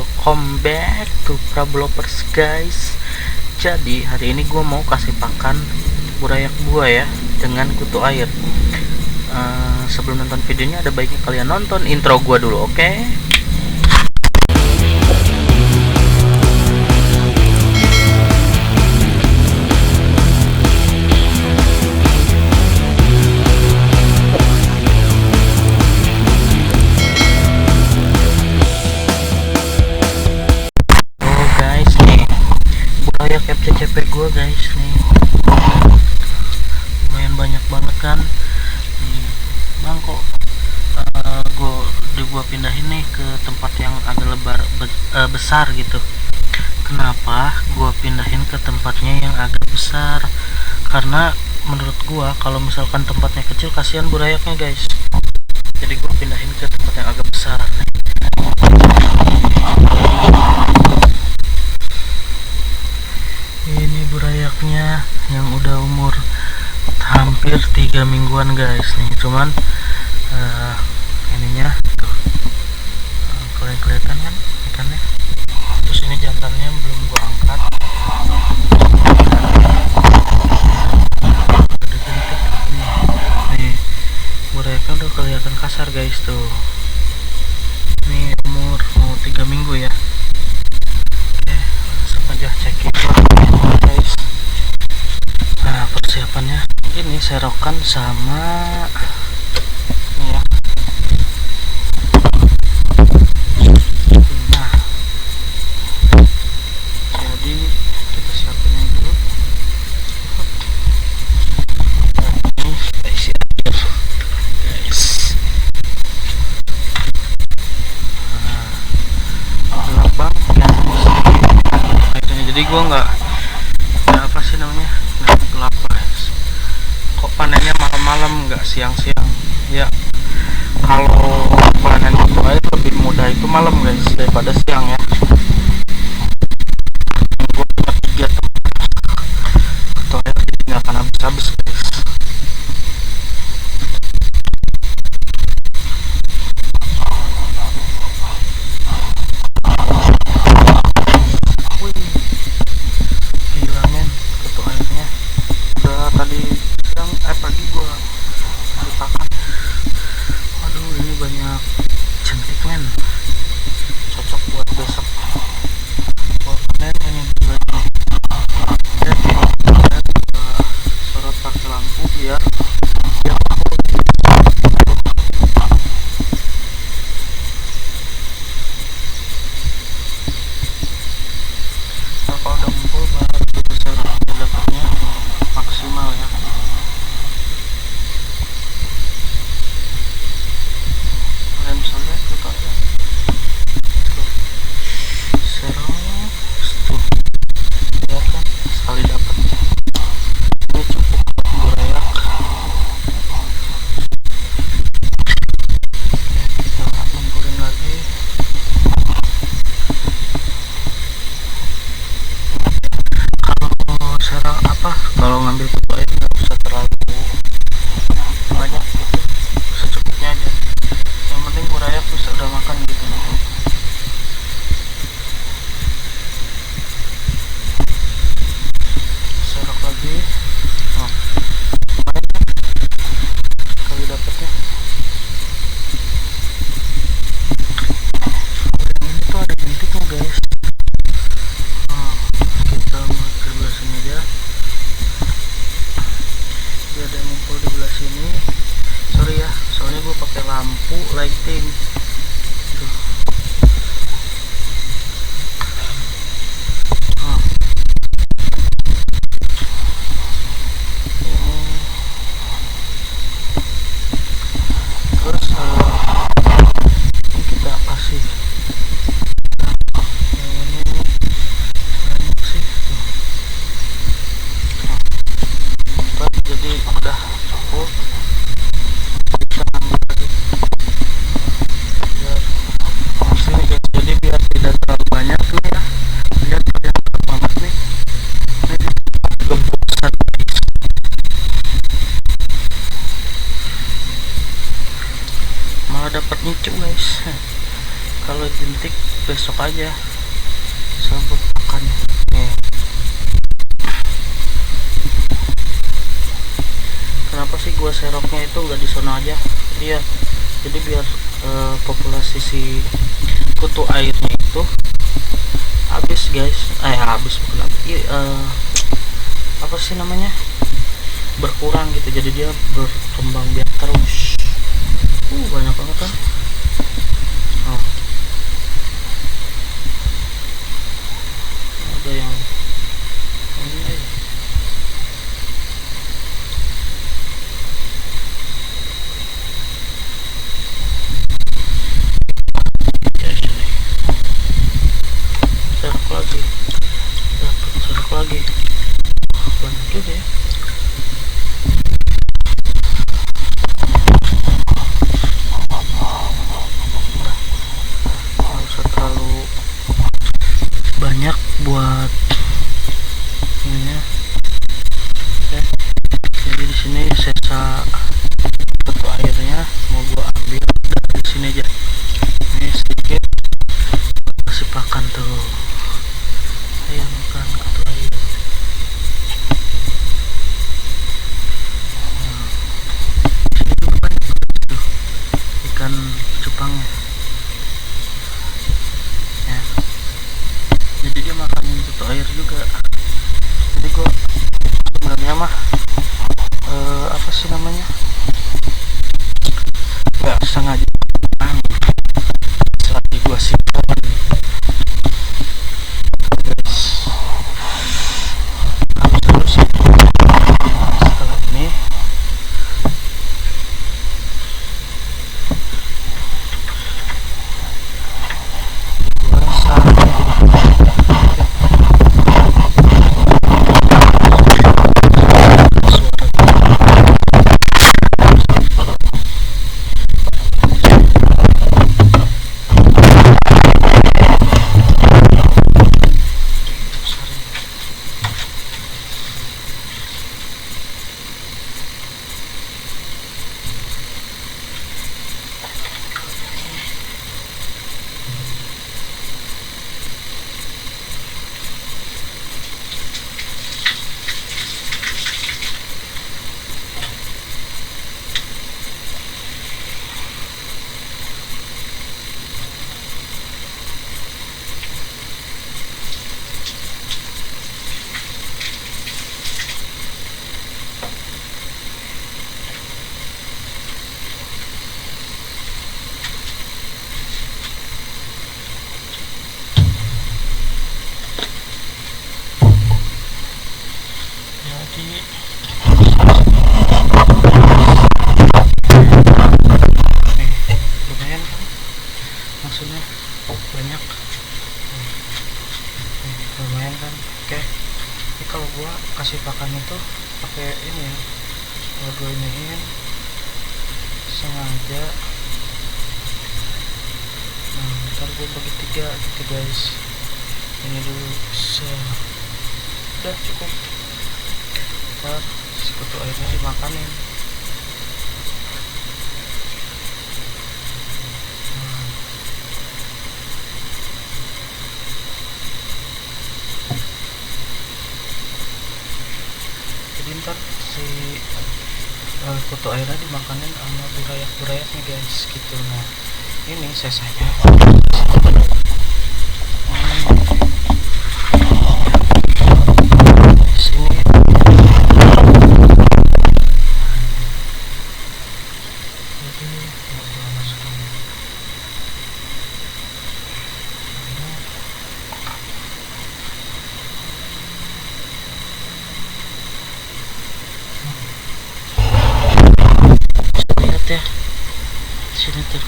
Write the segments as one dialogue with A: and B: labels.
A: welcome back to Prablovers guys. Jadi hari ini gue mau kasih pakan burayak gua ya dengan kutu air. Sebelum nonton videonya ada baiknya kalian nonton intro gua dulu, oke? Burayak FCCP gue guys nih, lumayan banyak banget kan nih bang. Kok gua pindahin nih ke tempat yang agak besar gitu. Kenapa gua pindahin ke tempatnya yang agak besar? Karena menurut gua kalau misalkan tempatnya kecil kasihan burayaknya guys, jadi gua pindahin ke tempat yang agak besar nih. Ini burayaknya yang udah umur hampir 3 mingguan guys nih, cuman ininya tuh kalian kelihatan kan ikannya. Terus ini jantannya belum gua angkat, ada jentik nih. Burayaknya udah kelihatan kasar guys tuh. Ini umur 3 minggu ya. Oke, langsung aja cekin guys. Nah, persiapannya ini serokan sama ini ya. Nah, jadi kita siapin dulu. Ini kita isi air guys. Gelabang yang airnya, jadi gua nggak apa sih namanya, nggak gelap guys. Kok panennya malam-malam nggak siang-siang ya? Kalau panen kutu air lebih mudah itu malam guys daripada siang ya. Gue punya 3 tempat kutu air, jadi nggak akan habis-habis guys. Pagi gua kasih pakan. Waduh, ini banyak jentik men, cocok buat besok buat panen ini juga nih. Sorot pakai lampu biar kalau udah ngumpul baru disorot dapatnya maksimal ya. Misalnya kita ya serong tuh, lihat kan sekali dapatnya. Ini cukup buat burayak. Oke, kita kumpulin lagi. Kalau serong kalau ngambil kutu air nggak usah terlalu banyak gitu, secukupnya aja. Yang penting burayak bisa udah makan gitu. Serok lagi. Oh, lumayan kali dapetnya. Yang ini tuh ada jentiknya guys. Kita mau ke belah sini aja. Dia ada yang ngumpul di belah sini. Sorry ya, soalnya gue pakai lampu lighting tuh. Terus ini kita kasih ini banyak sih tuh. Jadi udah cukup. Kita ambil lagi biar sini guys, jadi biar tidak terlalu banyak tuh ya. Lihat banyak banget nih. Ini gebusan guys. Malah dapat nyicuk guys. Kalau jentik besok aja sambut makan nih. Kenapa sih gua seroknya itu nggak di sono aja? Iya, jadi biar populasi si kutu airnya itu habis guys, habis bukan habis, apa sih namanya, berkurang gitu, jadi dia berkembang biak terus. Banyak banget kan. Ada yang ini serok lagi, dapat serok lagi, banyak juga ya. Banyak buat ininya ya. Jadi di sini sisa kutu airnya mau gua ambil dari sini aja. Ini sedikit kasih pakan tuh, ayam makan kutu air. Sini juga banyak tuh ikan cupangnya ya. Jadi dia makanin kutu air juga. Jadi gua sebenarnya mah apa sih namanya, nggak sengaja selagi gua simpan guys, habis terus ya. Setelah ini gua saatnya lumayan kan, maksudnya banyak, lumayan kan. Oke, ini kalau gua kasih pakan itu pakai ini ya, kalau gua iniin sengaja. Ntar gua bagi 3 gitu guys. Ini dulu udah cukup. Ntar si kutu airnya dimakanin. Jadi ntar si kutu airnya dimakanin sama burayak-burayaknya guys gitu. Nah ini sisanya sini. Jadi gua masukin lihat ya sini tuh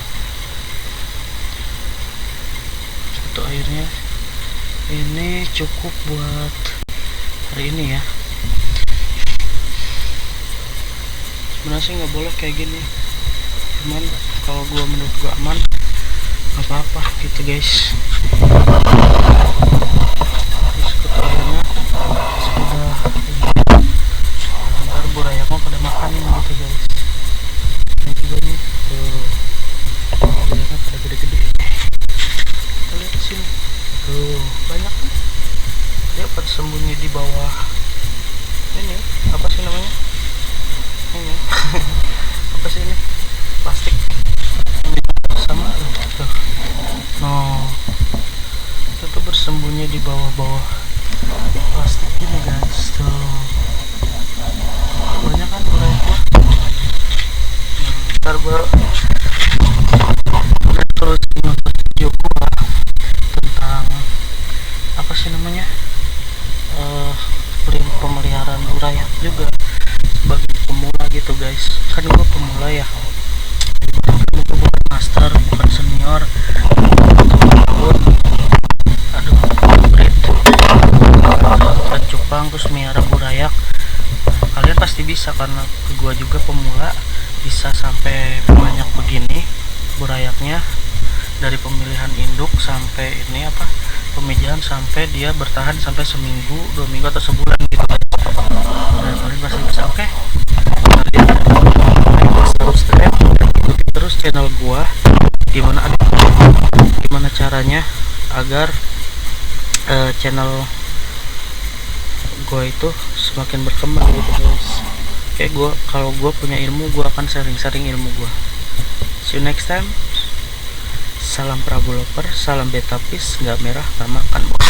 A: kutu airnya. Ini cukup buat hari ini ya. Sebenarnya sih nggak boleh kayak gini, cuman kalau menurut gua aman, nggak apa-apa gitu guys. Terus kutu airnya sudah ntar burayaknya pada makanin gitu guys. Ini juga nih tuh burayaknya pada gede-gede. Kita lihat sini. Tuh banyak kan, dia bersembunyi di bawah ini, apa sih namanya ini apa sih ini, plastik ini sama tuh. No, itu tuh bersembunyi di bawah-bawah plastik gini guys. Tuh banyak kan burayak gua. Ntar gua terus nonton video gua tentang apa sih namanya, pemeliharaan burayak juga sebagai pemula gitu guys. Kan gua pemula ya, gua bukan master, bukan senior, aduh breed dan cupang terus miara burayak. Kalian pasti bisa karena gua juga pemula, bisa sampai banyak begini burayaknya, dari pemilihan induk sampai ini apa, pemijahan, sampai dia bertahan sampai seminggu, 2 minggu atau sebulan gitu. Nah, kalian pasti bisa. Oke, kalian like, subscribe, ikuti terus channel gua. Gimana caranya agar channel gua itu semakin berkembang gitu guys. Oke, kalau gua punya ilmu, gua akan sharing ilmu gua. See you next time. Salam Prabu Loper, salam beta fish, nggak merah nggak makan bos.